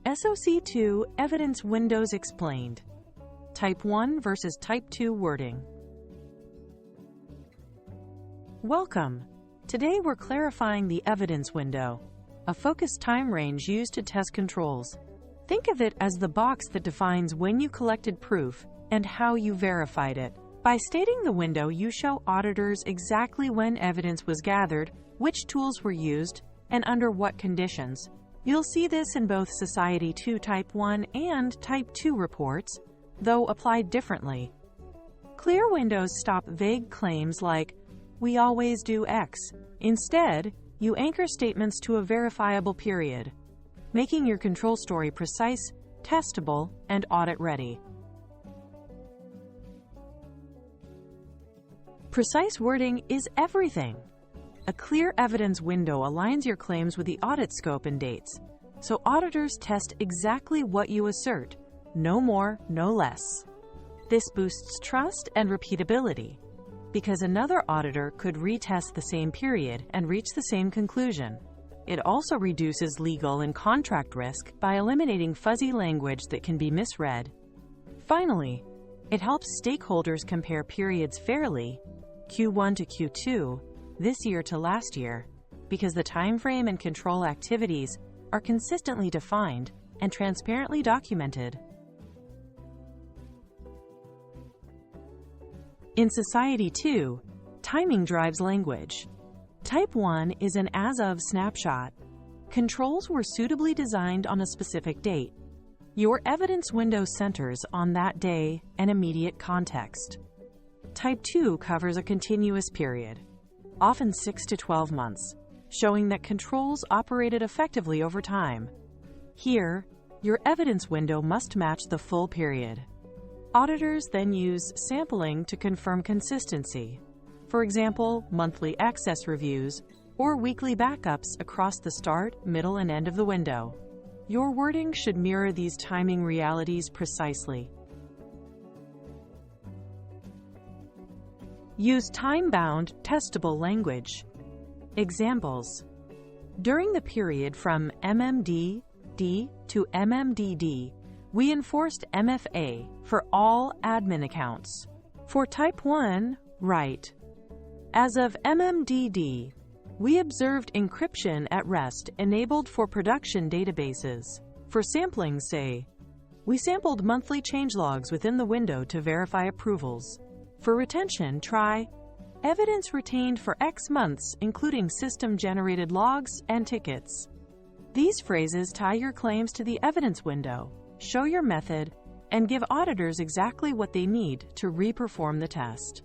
SOC 2 Evidence Windows Explained. Type 1 versus Type 2 Wording. Welcome. Today we're clarifying the evidence window, a focused time range used to test controls. Think of it as the box that defines when you collected proof and how you verified it. By stating the window, you show auditors exactly when evidence was gathered, which tools were used, and under what conditions. You'll see this in both Society 2 Type 1 and Type 2 reports, though applied differently. Clear windows stop vague claims like, "We always do X." Instead, you anchor statements to a verifiable period, making your control story precise, testable, and audit-ready. Precise wording is everything. A clear evidence window aligns your claims with the audit scope and dates, so auditors test exactly what you assert, no more, no less. This boosts trust and repeatability, because another auditor could retest the same period and reach the same conclusion. It also reduces legal and contract risk by eliminating fuzzy language that can be misread. Finally, it helps stakeholders compare periods fairly, Q1 to Q2, this year to last year, because the timeframe and control activities are consistently defined and transparently documented. In Society 2, timing drives language. Type 1 is an as-of snapshot. Controls were suitably designed on a specific date. Your evidence window centers on that day and immediate context. Type 2 covers a continuous period, often 6 to 12 months, showing that controls operated effectively over time. Here, your evidence window must match the full period. Auditors then use sampling to confirm consistency. For example, monthly access reviews or weekly backups across the start, middle, and end of the window. Your wording should mirror these timing realities precisely. Use time-bound, testable language. Examples: during the period from MMDD to MMDD, we enforced MFA for all admin accounts. For Type 1, write, as of MMDD, we observed encryption at rest enabled for production databases. For sampling, say, we sampled monthly changelogs within the window to verify approvals. For retention, try, evidence retained for X months, including system-generated logs and tickets. These phrases tie your claims to the evidence window, show your method, and give auditors exactly what they need to reperform the test.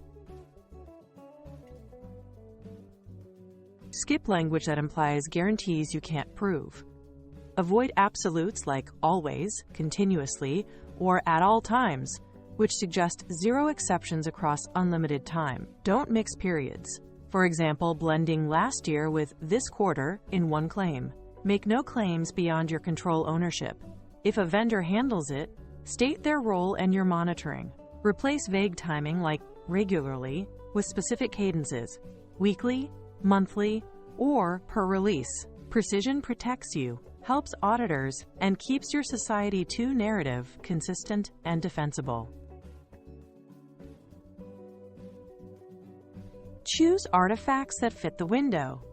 Skip language that implies guarantees you can't prove. Avoid absolutes like always, continuously, or at all times, which suggest zero exceptions across unlimited time. Don't mix periods. For example, blending last year with this quarter in one claim. Make no claims beyond your control ownership. If a vendor handles it, state their role and your monitoring. Replace vague timing like regularly with specific cadences, weekly, monthly, or per release. Precision protects you, helps auditors, and keeps your Society 2 narrative consistent and defensible. Choose artifacts that fit the window.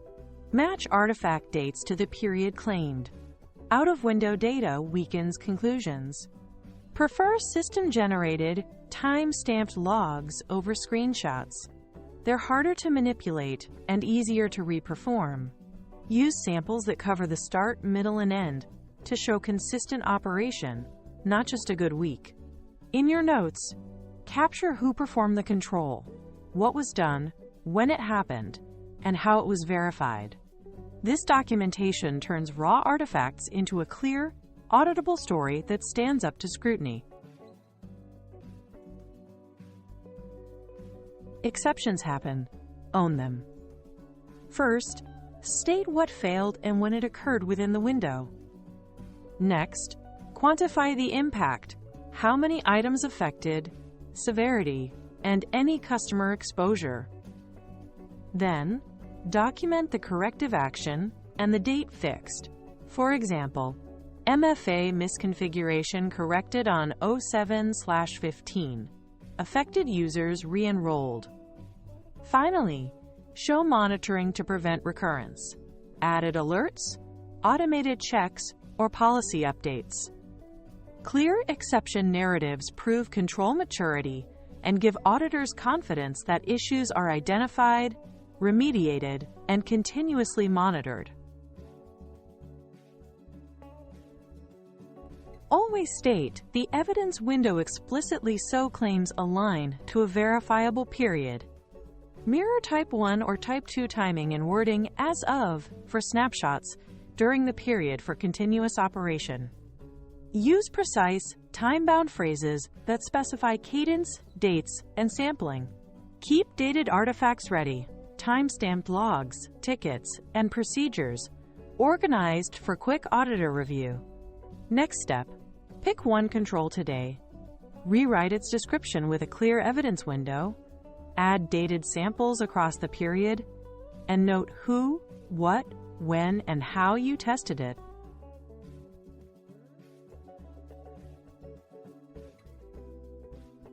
Match artifact dates to the period claimed. Out-of-window data weakens conclusions. Prefer system-generated, time-stamped logs over screenshots. They're harder to manipulate and easier to reperform. Use samples that cover the start, middle, and end to show consistent operation, not just a good week. In your notes, capture who performed the control, what was done, when it happened, and how it was verified. This documentation turns raw artifacts into a clear, auditable story that stands up to scrutiny. Exceptions happen. Own them. First, state what failed and when it occurred within the window. Next, quantify the impact, how many items affected, severity, and any customer exposure. Then, document the corrective action and the date fixed. For example, MFA misconfiguration corrected on 07/15. Affected users re-enrolled. Finally, show monitoring to prevent recurrence. Added alerts, automated checks, or policy updates. Clear exception narratives prove control maturity and give auditors confidence that issues are identified, remediated, and continuously monitored. Always state the evidence window explicitly so claims align to a verifiable period. Mirror Type 1 or Type 2 timing and wording as of for snapshots during the period for continuous operation. Use precise, time-bound phrases that specify cadence, dates, and sampling. Keep dated artifacts ready, time-stamped logs, tickets, and procedures, organized for quick auditor review. Next step, pick one control today. Rewrite its description with a clear evidence window, add dated samples across the period, and note who, what, when, and how you tested it.